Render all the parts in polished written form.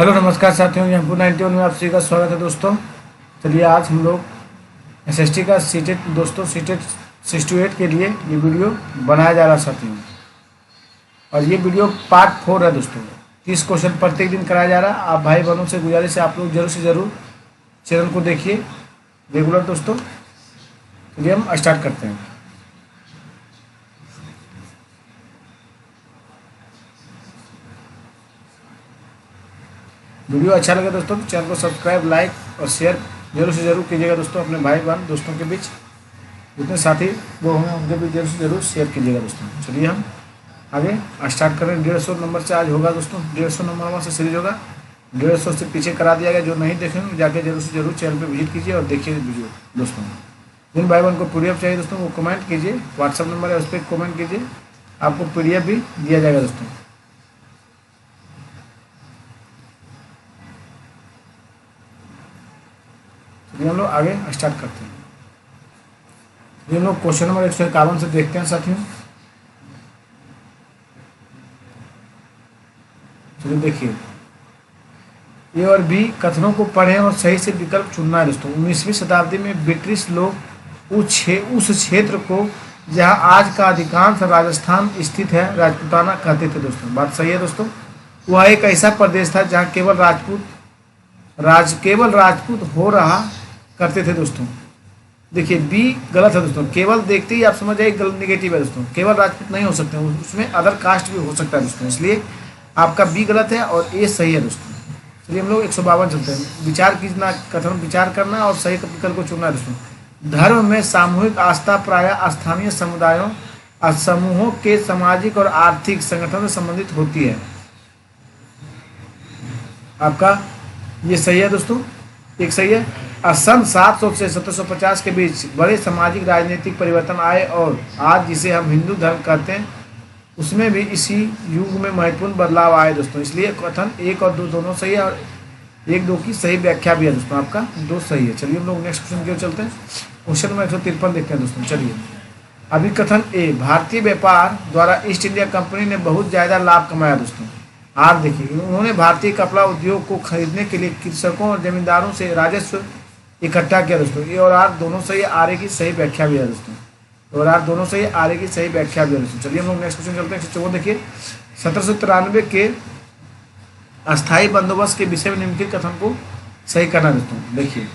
Hello नमस्कार साथियों, यहाँ 91 में आप सभी का स्वागत है दोस्तों। चलिए आज हम लोग एसएसटी का सीटेट दोस्तों सीटेट 68 के लिए ये वीडियो बनाया जा रहा है साथियों। और ये वीडियो पार्ट 4 है दोस्तों। 30 क्वेश्चन प्रत्येक दिन कराया जा रहा है। आप भाई बहनों से गुजारिश है, आप लोग जरूर से ज़रूर चैनल को देखिए रेगुलर दोस्तों। चलिए हम स्टार्ट करते हैं। वीडियो अच्छा लगे दोस्तों तो चैनल को सब्सक्राइब, लाइक और शेयर जरूर से ज़रूर कीजिएगा दोस्तों। अपने भाई बहन दोस्तों के बीच जितने साथी वो होंगे उनके बीच जरूर से ज़रूर शेयर कीजिएगा दोस्तों। चलिए हम आगे स्टार्ट करें। 150 नंबर से आज होगा दोस्तों। 150 नंबर से सीरीज होगा। 150 से पीछे करा दिया गया। जो नहीं देखेंगे जाके जरूर से ज़रूर चैनल पर विजिट कीजिए और देखिए वीडियो दोस्तों। जिन भाई बहन को PDF चाहिए दोस्तों वो कमेंट कीजिए। व्हाट्सअप नंबर है उस पर कमेंट कीजिए, आपको PDF भी दिया जाएगा दोस्तों। हम लोग आगे स्टार्ट करते हैं। ये हम लोग क्वेश्चन नंबर 151 से देखते हैं साथियों। चलिए देखिए, ए और बी कथनों को पढ़ें और सही से विकल्प चुनना है दोस्तों। 19वीं शताब्दी में ब्रिटिश लोग उस क्षेत्र को जहां आज का अधिकांश राजस्थान स्थित है राजपूताना कहते थे दोस्तों। बात सही है दोस्तों। वह एक ऐसा प्रदेश था जहां केवल राजपूत हो रहा करते थे दोस्तों। देखिए बी गलत है दोस्तों। केवल देखते ही आप समझ जाइए गलत, नेगेटिव है दोस्तों। केवल राजपूत नहीं हो सकते, उसमें अदर कास्ट भी हो सकता है दोस्तों। इसलिए आपका बी गलत है और ए सही है दोस्तों। चलिए हम लोग 152 चलते हैं। विचार कीजना, कथन विचार करना और सही विकल्प को चुनना है दोस्तों। धर्म में सामूहिक आस्था प्रायः स्थानीय समुदायों समूहों के सामाजिक और आर्थिक संगठन से संबंधित होती है। आपका ये सही है दोस्तों, एक सही है। सन 700 से 1750 के बीच बड़े सामाजिक राजनीतिक परिवर्तन आए और आज जिसे हम हिंदू धर्म कहते हैं उसमें भी इसी युग में महत्वपूर्ण बदलाव आए दोस्तों। इसलिए कथन 1 और 2 दोनों सही है और 1-2 की सही व्याख्या भी है दोस्तों। आपका 2 सही है। चलिए हम लोग नेक्स्ट क्वेश्चन की ओर चलते हैं। क्वेश्चन नंबर 153 देखते हैं दोस्तों। चलिए अभी कथन ए, भारतीय व्यापार द्वारा ईस्ट इंडिया कंपनी ने बहुत ज़्यादा लाभ कमाया दोस्तों। आप देखिए, उन्होंने भारतीय कपड़ा उद्योग को खरीदने के लिए कृषकों और जमींदारों से राजस्व इकट्ठा किया दोस्तों। ए और आर दोनों सही, आर की सही व्याख्या भी है दोस्तों। और आर दोनों सही, आर की सही व्याख्या भी है दोस्तों। चलिए हम लोग नेक्स्ट क्वेश्चन चलते हैं। 154 देखिए, 1793 के अस्थायी बंदोबस्त के विषय में निम्नलिखित कथन को सही करना दोस्तों। देखिए,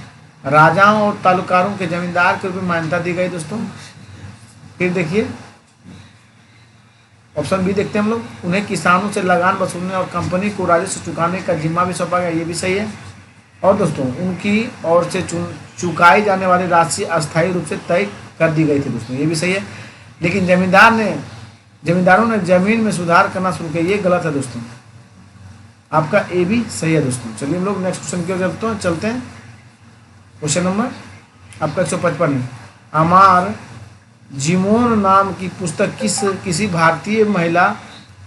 राजाओं और तालुकारों के जमींदार के रूप में मान्यता दी गई दोस्तों। फिर देखिए ऑप्शन बी देखते हैं हम लोग, उन्हें किसानों से लगान वसूलने और कंपनी को राजस्व चुकाने का जिम्मा भी सौंपा गया। ये भी सही है। और दोस्तों उनकी ओर से चुकाई जाने वाली राशि अस्थायी रूप से तय कर दी गई थी दोस्तों। ये भी सही है। लेकिन जमींदारों ने जमीन में सुधार करना शुरू किया। ये गलत है दोस्तों। आपका ए भी सही है दोस्तों। चलिए हम लोग नेक्स्ट क्वेश्चन की ओर चलते हैं। क्वेश्चन नंबर आपका 155 है। अमार जिमोन नाम की पुस्तक किसी भारतीय महिला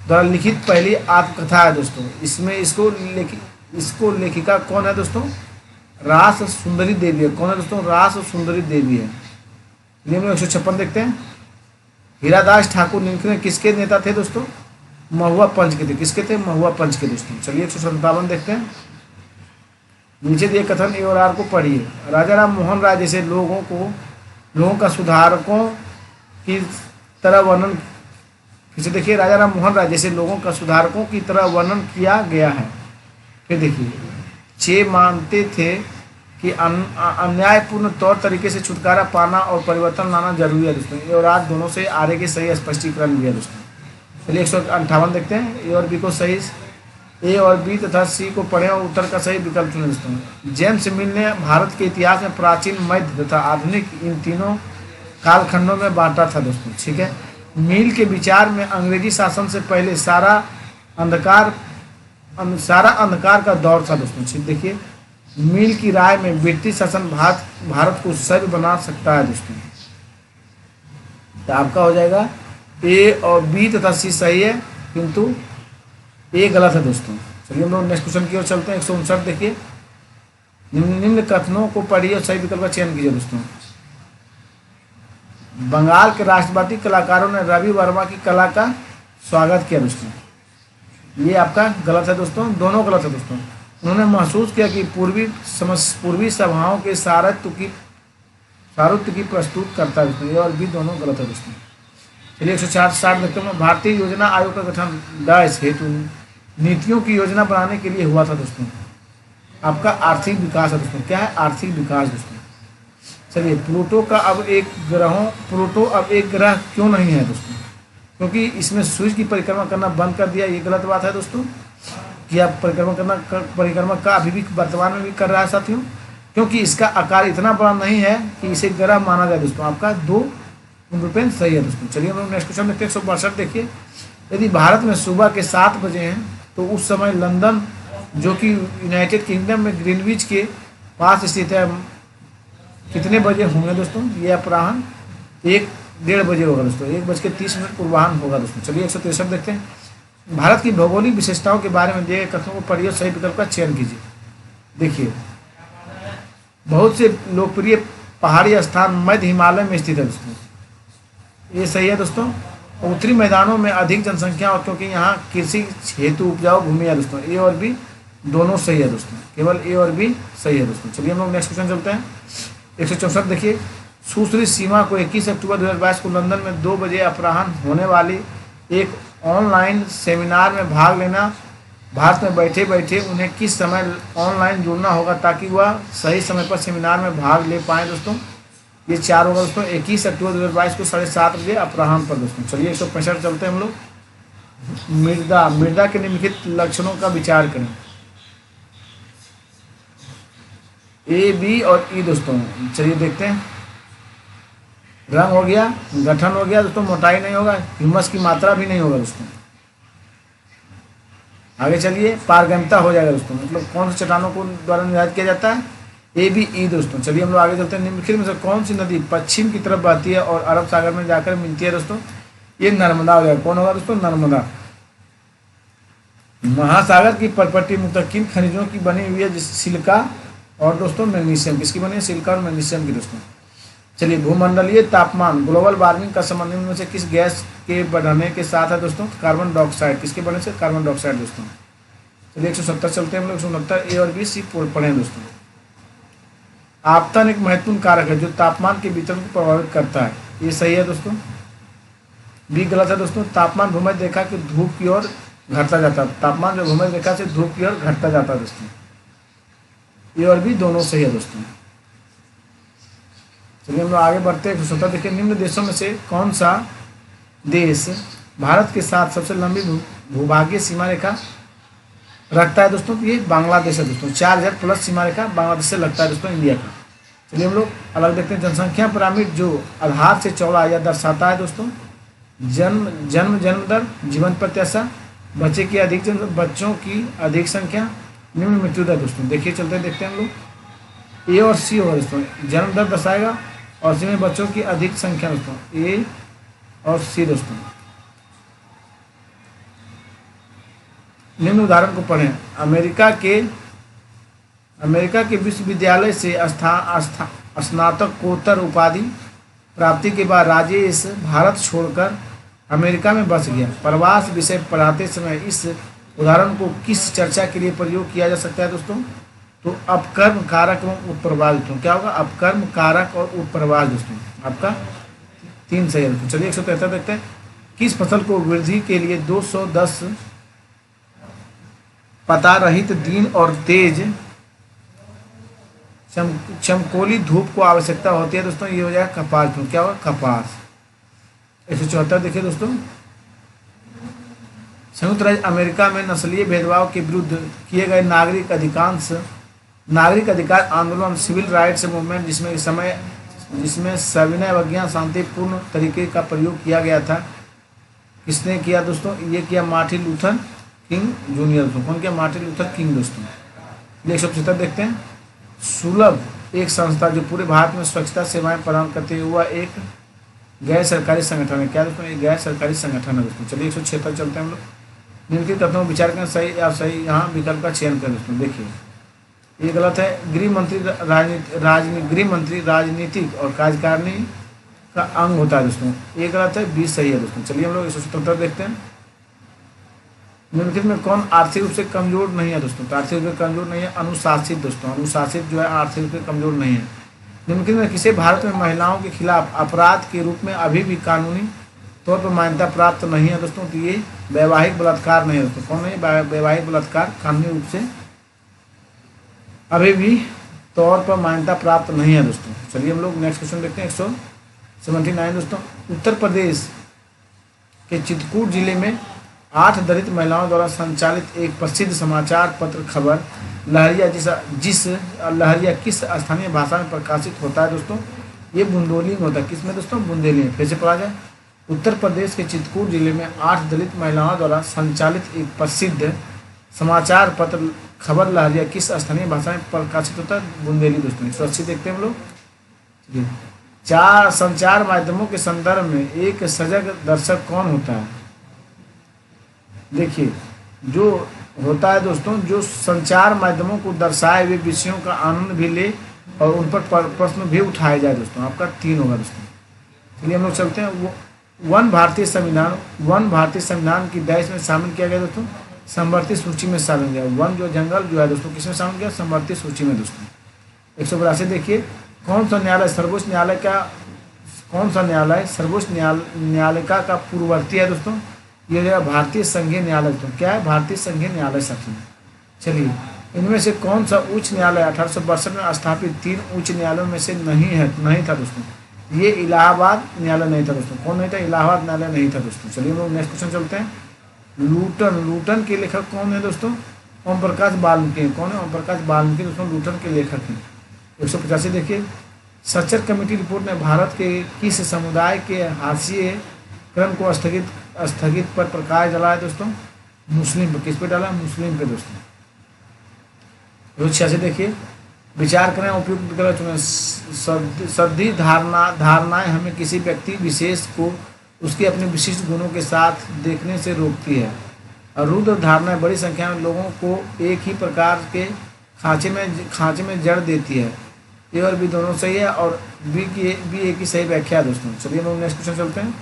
द्वारा लिखित पहली आत्मकथा है दोस्तों। इसमें इसको लेखिका कौन है दोस्तों? रास सुंदरी देवी है। कौन है दोस्तों? रास सुंदरी देवी है। चलिए हम 156 देखते हैं। हीरादास ठाकुर निम्नलिखित किसके नेता थे दोस्तों? महुआ पंच के थे। किसके थे? महुआ पंच के दोस्तों। चलिए 157 देखते हैं। नीचे दिए कथन ए और आर को पढ़िए। राजा राम मोहन राय जैसे लोगों का सुधारकों की तरह वर्णन, फिर से देखिए, राजा राम मोहन राय जैसे लोगों का सुधारकों की तरह वर्णन किया गया है। फिर देखिए, चे मानते थे कि अन्यायपूर्ण तौर तरीके से छुटकारा पाना और परिवर्तन लाना जरूरी है दोस्तों। ए और आर दोनों से आर के सही स्पष्टीकरण दिया दोस्तों। चलिए 158 देखते हैं। ए और बी को सही, ए और बी तथा सी को पढ़ें और उत्तर का सही विकल्प चुनें दोस्तों। जेम्स मिल ने भारत के इतिहास में प्राचीन, मध्य तथा आधुनिक इन तीनों कालखंडों में बांटा था दोस्तों। ठीक है। मिल के विचार में अंग्रेजी शासन से पहले सारा अंधकार का दौर था दोस्तों। ठीक देखिए, मिल की राय में ब्रिटिश शासन भारत को सभ्य बना सकता है दोस्तों। तो आपका हो जाएगा ए और बी तथा सी सही है, किंतु ए गलत है दोस्तों। चलिए हम लोग नेक्स्ट क्वेश्चन की ओर चलते हैं। 159 देखिए, निम्न कथनों को पढ़िए और सही विकल्प का चयन कीजिए दोस्तों। बंगाल के राष्ट्रवादी कलाकारों ने रवि वर्मा की कला का स्वागत किया दोस्तों। ये आपका गलत है दोस्तों, दोनों गलत है दोस्तों। उन्होंने महसूस किया कि पूर्वी सभाओं के सारूत्य की प्रस्तुत करता है दोस्तों। ये और भी दोनों गलत है दोस्तों। चलिए 160 देखते हैं। भारतीय योजना आयोग का गठन डैश हेतु नीतियों की योजना बनाने के लिए हुआ था दोस्तों। आपका आर्थिक विकास है दोस्तों। क्या है? आर्थिक विकास दोस्तों। चलिए प्लूटो अब एक ग्रह क्यों नहीं है दोस्तों? क्योंकि इसमें सूर्य की परिक्रमा करना बंद कर दिया। ये गलत बात है दोस्तों कि आप परिक्रमा का अभी भी वर्तमान में भी कर रहा है साथियों, क्योंकि इसका आकार इतना बड़ा नहीं है कि इसे ग्रह माना जाए दोस्तों। आपका 2 रुपये सही है दोस्तों। चलिए हम लोग नेक्स्ट क्वेश्चन देखते हैं। 162 देखिए, यदि भारत में सुबह के 7 बजे हैं तो उस समय लंदन जो कि यूनाइटेड किंगडम में ग्रीनविच के पास स्थित है कितने बजे होंगे दोस्तों? ये अपराह्न 1:30 बजे होगा दोस्तों। 1:30 पूर्वाह्न होगा दोस्तों। चलिए 163 देखते हैं। भारत की भौगोलिक विशेषताओं के बारे में दिए गए कथनों को पढ़िए, सही विकल्प का चयन कीजिए। देखिए बहुत से लोकप्रिय पहाड़ी स्थान मध्य हिमालय में स्थित है दोस्तों। ये सही है दोस्तों। उत्तरी मैदानों में अधिक जनसंख्या और क्योंकि यहाँ कृषि हेतु उपजाऊ भूमि है दोस्तों। ए और बी दोनों सही है दोस्तों। केवल ए और बी सही है दोस्तों। चलिए हम लोग नेक्स्ट क्वेश्चन चलते हैं। 164 देखिए, सुश्री सीमा को 21 अक्टूबर 2022 को लंदन में 2 बजे अपराह्न होने वाली एक ऑनलाइन सेमिनार में भाग लेना। भारत में बैठे बैठे उन्हें किस समय ऑनलाइन जुड़ना होगा ताकि वह सही समय पर सेमिनार में भाग ले पाएँ दोस्तों? ये 4 होगा दोस्तों। 21 अक्टूबर 2022 को 7:30 बजे अपराह्न पर दोस्तों। चलिए 165 चलते हैं हम लोग। मृदा के निम्नलिखित लक्षणों का विचार करें। ए, बी और ई दोस्तों। चलिए देखते हैं। रंग हो गया, गठन हो गया दोस्तों, मोटाई नहीं होगा, ह्यूमस की मात्रा भी नहीं होगा दोस्तों। आगे चलिए, पारगम्यता हो जाएगा दोस्तों। मतलब कौन सी चट्टानों को द्वारा निर्धारित किया जाता है? ए, बी, ई दोस्तों। चलिए हम लोग आगे चलते हैं। निम्नलिखित में से कौन सी नदी पश्चिम की तरफ बहती है और अरब सागर में जाकर मिलती है दोस्तों? ये नर्मदा हो जाएगा। कौन होगा दोस्तों? नर्मदा। महासागर की परपट्टी मुख्यतः किन खनिजों की बनी हुई है? सिलिका और दोस्तों मैग्नीशियम। किसकी बनी है? सिलिका और मैग्नीशियम की दोस्तों। चलिए भूमंडलीय तापमान ग्लोबल वार्मिंग का संबंध में से किस गैस के बढ़ने के साथ है दोस्तों? Carbon dioxide. किसके बढ़ने से? कार्बन डाइऑक्साइड दोस्तों। चलिए 170 चलते हैं हम लोग। 169 ए और बी सी पढ़ें दोस्तों। आपतन एक महत्वपूर्ण कारक है जो तापमान के वितरण को प्रभावित करता है। ये सही है दोस्तों। बी गलत है दोस्तों। तापमान भूमध्य रेखा की धूप की ओर घटता जाता है। तापमान जो भूमध्य रेखा से धूप की ओर घटता जाता है दोस्तों। ये और भी दोनों सही है दोस्तों। चलिए हम लोग आगे बढ़ते हैं। 170 देखिए, निम्न देशों में से कौन सा देश भारत के साथ सबसे लंबी भूभागीय सीमा रेखा रखता है दोस्तों? ये बांग्लादेश है दोस्तों। 4000+ सीमा रेखा बांग्लादेश से लगता है दोस्तों इंडिया का। चलिए हम लोग अलग देखते हैं। जनसंख्या पिरामिड जो आधार से चौड़ा यह दर्शाता है दोस्तों जन्म दर, जीवन प्रत्याशा, बच्चों की अधिक संख्या, निम्न मृत्यु दर दोस्तों। देखिए चलते हैं, देखते हैं हम लोग। ए और सी होगा दोस्तों। जन्म दर दर्शाएगा और सी में बच्चों की अधिक संख्या दोस्तों। ए और सी दोस्तों। निम्न उदाहरण को पढ़ें। अमेरिका के विश्वविद्यालय से स्नातकोत्तर उपाधि प्राप्ति के बाद राजेश भारत छोड़कर अमेरिका में बस गया। प्रवास विषय पढ़ाते समय इस उदाहरण को किस चर्चा के लिए प्रयोग किया जा सकता है दोस्तों? तो अपकर्म कारक एवं उत्प्रवाल दोस्तों। क्या होगा? अपकर्म कारक और उत्प्रवाल दोस्तों। आपका 3 सही है दोस्तों। चलिए 173 देखते हैं। किस फसल को वृद्धि के लिए 210 पता रहित दिन और तेज चमकोली धूप को आवश्यकता होती है दोस्तों? ये हो जाएगा कपास। क्या होगा? कपास। 174 देखिए दोस्तों। संयुक्त राज्य अमेरिका में नस्लीय भेदभाव के विरुद्ध किए गए नागरिक अधिकार आंदोलन सिविल राइट्स मूवमेंट जिसमें सविनय अवज्ञा शांतिपूर्ण तरीके का प्रयोग किया गया था, किसने किया दोस्तों? ये किया मार्टिन लूथर किंग जूनियर दोस्तों। कौन किया? मार्टिन लूथर किंग दोस्तों। 175 देखते हैं। सुलभ एक संस्था जो पूरे भारत में स्वच्छता सेवाएं प्रदान करती हुआ एक गैर सरकारी संगठन है। क्या दोस्तों? एक गैर सरकारी संगठन है दोस्तों। चलिए 176 चलते हैं हम लोग। निम्नलिखित तथ्यों को विचार करें, सही या सही यहाँ विकल्प का चयन करें दोस्तों। देखिए ये गलत है। गृह मंत्री राजनीतिक और कार्यकारिणी का अंग होता है दोस्तों। ये गलत है। 20 सही है दोस्तों। चलिए हम लोग 177 देखते हैं। निम्नलिखित में कौन आर्थिक रूप से कमजोर नहीं है दोस्तों? तो आर्थिक रूप से कमजोर नहीं है अनुशासित दोस्तों, अनुशासित जो है आर्थिक रूप से कमजोर नहीं है। निम्नलिखित में किसे भारत में महिलाओं के खिलाफ अपराध के रूप में अभी भी कानूनी तौर पर मान्यता प्राप्त नहीं है दोस्तों? तो ये वैवाहिक बलात्कार नहीं है दोस्तों। कौन नहीं? वैवाहिक बलात्कार कानूनी रूप से अभी भी तौर पर मान्यता प्राप्त नहीं है दोस्तों। चलिए हम लोग नेक्स्ट क्वेश्चन देखते हैं 179 दोस्तों। उत्तर प्रदेश के चित्रकूट जिले में 8 दलित महिलाओं द्वारा संचालित एक प्रसिद्ध समाचार पत्र खबर लहरिया जिस लहरिया किस स्थानीय भाषा में प्रकाशित होता है दोस्तों? ये बुंदेली में होता है। किस में दोस्तों? बुंदेली में। फिर से पढ़ा जाए। उत्तर प्रदेश के चित्रकूट जिले में 8 दलित महिलाओं द्वारा संचालित एक प्रसिद्ध समाचार पत्र खबर लहरिया किस स्थानीय भाषा में प्रकाशित होता है? बुंदेली दोस्तों। 180 देखते हैं हम लोग। चलिए, 4 संचार माध्यमों के संदर्भ में एक सजग दर्शक कौन होता है? देखिए, जो होता है दोस्तों, जो संचार माध्यमों को दर्शाए हुए विषयों का आनंद भी ले और उन पर प्रश्न भी उठाए जाए दोस्तों। आपका 3 होगा दोस्तों। चलिए हम लोग चलते हैं। वन भारतीय संविधान की दायरे में शामिल किया गया दोस्तों? समवर्ती सूची में शामिल किया। वन जो जंगल जो है दोस्तों किसमें शामिल किया? समवर्ती सूची में दोस्तों। 182 देखिए, कौन सा न्यायालय सर्वोच्च न्यायालय का सर्वोच्च न्यायालय का पूर्ववर्ती है दोस्तों? ये जो है भारतीय संघीय न्यायालय दोस्तों। क्या है? भारतीय संघीय न्यायालय साथी। चलिए, इनमें से कौन सा उच्च न्यायालय 1862 में स्थापित 3 उच्च न्यायालयों में से नहीं था दोस्तों? ये इलाहाबाद न्यायालय नहीं था दोस्तों। कौन नहीं था? इलाहाबाद न्यायालय नहीं था दोस्तों। चलिए हम लोग नेक्स्ट क्वेश्चन चलते हैं। लूटन के लेखक कौन है दोस्तों? ओम प्रकाश वाल्मीकि। कौन है? ओम प्रकाश वाल्मीकि दोस्तों लूटन के लेखक हैं। 185 देखिए, सच्चर कमेटी रिपोर्ट ने भारत के किस समुदाय के हाशिए क्रम को स्थगित पर प्रकाश डाला है दोस्तों? मुस्लिम पे। किस पे डाला? मुस्लिम पे दोस्तों। 186 देखिए, विचार करें उपयुक्त विकल्प चुनें। सद्दी धारणाएं हमें किसी व्यक्ति विशेष को उसके अपने विशिष्ट गुणों के साथ देखने से रोकती है और रुद्र धारणाएं बड़ी संख्या में लोगों को एक ही प्रकार के खांचे में जड़ देती है। ए और बी दोनों सही है और बी एक ही सही व्याख्या है दोस्तों। चलिए हम लोग नेक्स्ट क्वेश्चन चलते हैं।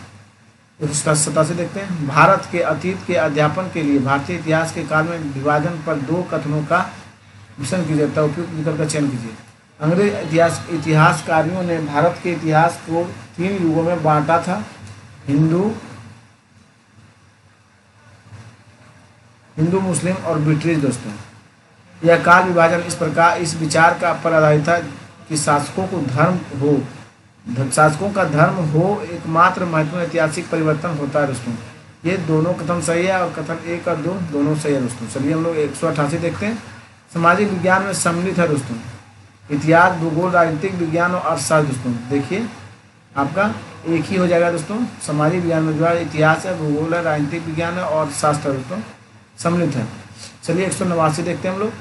187 देखते हैं। भारत के अतीत के अध्यापन के लिए भारतीय इतिहास के काल में विभाजन पर 2 कथनों का विश्लेषण कीजिए तथा उपयुक्त विकल्प का चयन कीजिए। अंग्रेज इतिहासकारियों ने भारत के इतिहास को 3 युगों में बांटा था। हिंदू मुस्लिम और ब्रिटिश दोस्तों। यह काल विभाजन इस विचार का पर आधारित था कि शासकों का धर्म हो एकमात्र महत्वपूर्ण ऐतिहासिक परिवर्तन होता है दोस्तों। ये दोनों कथन सही है और कथन 1 और 2 दोनों सही है दोस्तों। चलिए हम लोग 188 देखते हैं। सामाजिक विज्ञान में सम्मिलित है दोस्तों इतिहास, भूगोल, राजनीतिक विज्ञान और अर्थशास्त्र दोस्तों। देखिए आपका एक ही हो जाएगा दोस्तों। सामाजिक विज्ञान में जो है इतिहास है, भूगोल है, राजनीतिक विज्ञान है और शास्त्र दोस्तों सम्मिलित है। चलिए 189 देखते हैं हम लोग।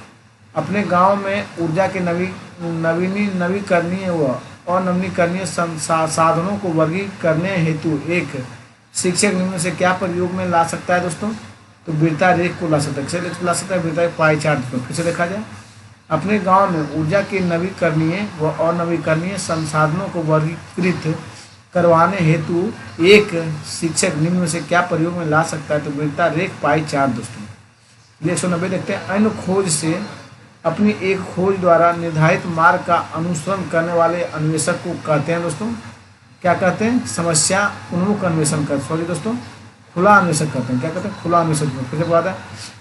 अपने गांव में ऊर्जा के नवीकरणीय और नवीकरणीय साधनों को वर्गीकृत करने हेतु एक शिक्षक निम्न से क्या प्रयोग में ला सकता है दोस्तों? तो वृत्ता रेख को ला सकता है। किसे ला सकता है? वृत्ता पाई चार्ट को। फिर से देखा जाए, अपने गांव में ऊर्जा के नवीकरणीय व अनवीकरणीय संसाधनों को वर्गीकृत करवाने हेतु एक शिक्षक निम्न से क्या प्रयोग में ला सकता है? तो वृत्ता रेख पाई चार्ट दोस्तों। 190 देखते हैं। अन्य खोज से अपनी एक खोज द्वारा निर्धारित मार्ग का अनुसरण करने वाले अन्वेषक को कहते हैं दोस्तों, क्या कहते हैं? समस्या उन्मुख अन्वेषण कर सॉरी दोस्तों खुला अन्वेषण करते हैं। क्या कहते हैं? खुला अन्वेषण। फिर से बात है,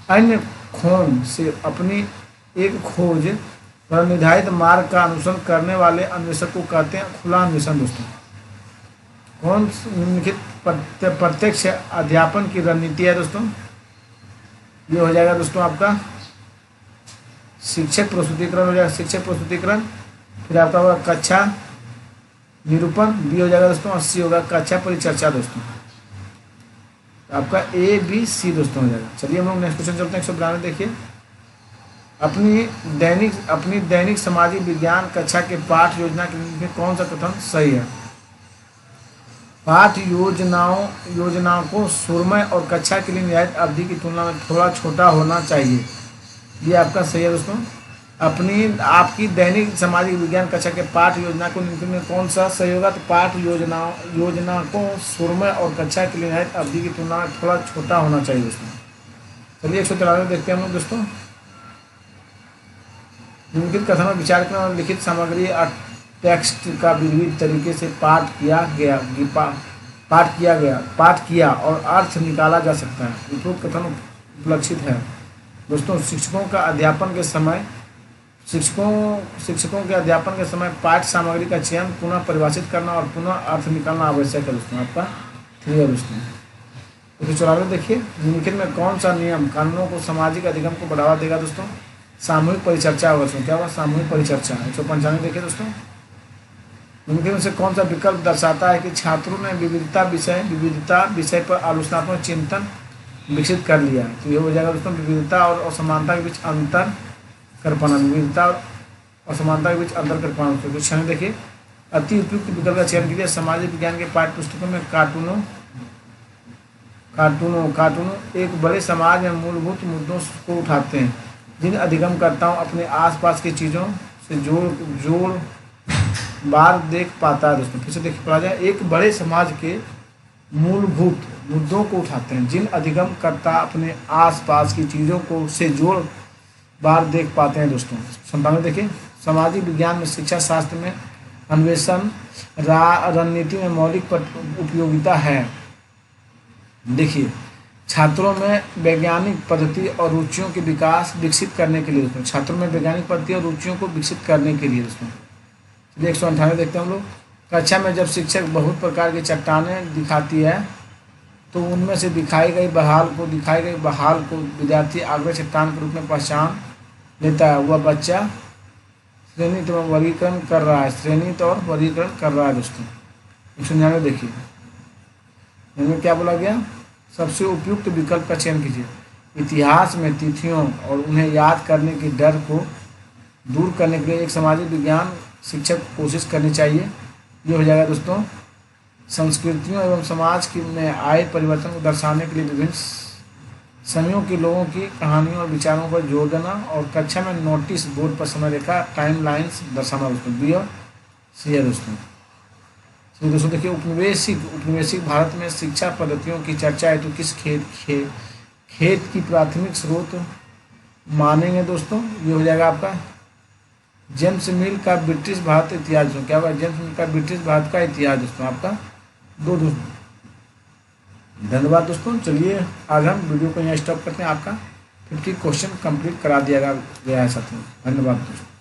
अन्य खोज से अपनी एक खोज द्वारा निर्धारित मार्ग का अनुसरण करने वाले अन्वेषक को कहते हैं खुला अन्वेषण दोस्तों। कौन निम्नलिखित प्रत्यक्ष अध्यापन की रणनीति है दोस्तों? ये हो जाएगा दोस्तों आपका शिक्षक प्रस्तुतिकरण हो जाएगा। शिक्षक प्रस्तुतिकरण। फिर आपका होगा कक्षा निरूपण। बी हो जाएगा दोस्तों और सी होगा कक्षा परिचर्चा दोस्तों। आपका ए बी सी दोस्तों हो जाएगा। चलिए हम लोग नेक्स्ट क्वेश्चन चलते हैं। 192 देखिए, अपनी दैनिक सामाजिक विज्ञान कक्षा के पाठ योजना के में कौन सा कथन सही है? पाठ योजनाओं को सुरमय और कक्षा के लिए निर्धारित अवधि की तुलना में थोड़ा छोटा होना चाहिए। ये आपका सही है दोस्तों। आपकी दैनिक सामाजिक विज्ञान कक्षा के पाठ योजना को निम्नलिखित में कौन सा सही होगा? तो पाठ योजना को सुरमय और कक्षा के लिए निर्धारित अवधि की तुलना में थोड़ा छोटा होना चाहिए दोस्तों। चलिए 193 देखते हैं हम लोग दोस्तों। निम्नलिखित कथन में विचार करें और लिखित सामग्री टेक्स्ट का विविध तरीके से पाठ किया और अर्थ निकाला जा सकता है। उपरोक्त कथन उपलक्षित है। दोस्तों शिक्षकों के अध्यापन के समय पाठ्य सामग्री का चयन, पुनः परिभाषित करना और पुनः अर्थ निकालना आवश्यक है दोस्तों। आपका 3 है दोस्तों। 194 देखिए, निम्नलिखित में कौन सा नियम कानूनों को सामाजिक अधिगम को बढ़ावा देगा दोस्तों? सामूहिक परिचर्चा होगा दोस्तों। क्या होगा? सामूहिक परिचर्चा। 195 देखिए दोस्तों, निम्नलिखित में से कौन सा विकल्प दर्शाता है कि छात्रों ने विविधता विषय पर आलोचनात्मक चिंतन विकसित कर लिया? तो ये हो जाएगा दोस्तों विविधता और असमानता के बीच अंतर कर पाना। विविधता और असमानता के बीच अंतर कर पाना। तो क्वेश्चन देखिए, अति उपयुक्त विकल्प का चयन कीजिए। सामाजिक विज्ञान के पाठ्य पुस्तकों में कार्टूनों एक बड़े समाज में मूलभूत मुद्दों को उठाते हैं जिन अधिगमकर्ताओं अपने आसपास की चीज़ों से जोड़ बार देख पाता है दोस्तों। फिर से देख पा जाए, एक बड़े समाज के मूलभूत मुद्दों को उठाते हैं जिन अधिगमकर्ता अपने आसपास की चीज़ों को से जोड़ बार देख पाते हैं दोस्तों। 97 देखिए, सामाजिक विज्ञान में शिक्षा शास्त्र में अन्वेषण रणनीति में मौलिक उपयोगिता है। देखिए, छात्रों में वैज्ञानिक पद्धति और रुचियों के विकसित करने के लिए दोस्तों, छात्रों में वैज्ञानिक पद्धति और रुचियों को विकसित करने के लिए दोस्तों। 198 देखते हैं हम लोग। कक्षा में जब शिक्षक बहुत प्रकार की चट्टानें दिखाती है तो उनमें से दिखाई गई बहाल को विद्यार्थी आग्रह चट्टान के रूप में पहचान लेता है। वह बच्चा श्रेणित और वर्गीकरण कर रहा है दोस्तों। 199 देखिए, इनमें क्या बोला गया? सबसे उपयुक्त विकल्प का चयन कीजिए। इतिहास में तिथियों और उन्हें याद करने के डर को दूर करने के लिए एक सामाजिक विज्ञान शिक्षक को कोशिश करनी चाहिए। ये हो जाएगा दोस्तों संस्कृतियों एवं समाज में आए परिवर्तन को दर्शाने के लिए विभिन्न समयों के लोगों की कहानियों और विचारों पर जोर देना और कक्षा में नोटिस बोर्ड पर समय रेखा टाइमलाइंस दर्शाना दोस्तों। बी और सी है दोस्तों। तो दोस्तों देखिए, उपनिवेशिक भारत में शिक्षा पद्धतियों की चर्चा है तो किस खेत की प्राथमिक स्रोत मानेंगे दोस्तों? ये हो जाएगा आपका जेम्स मिल का ब्रिटिश भारत इतिहास दोस्तों। क्या होगा? जेम्स मिल का ब्रिटिश भारत का इतिहास दोस्तों। आपका 2 दोस्तों। धन्यवाद दोस्तों। चलिए आज हम वीडियो को यहाँ स्टॉप करते हैं। आपका 50 क्वेश्चन कंप्लीट करा दिया गया है साथियों। धन्यवाद दोस्तों।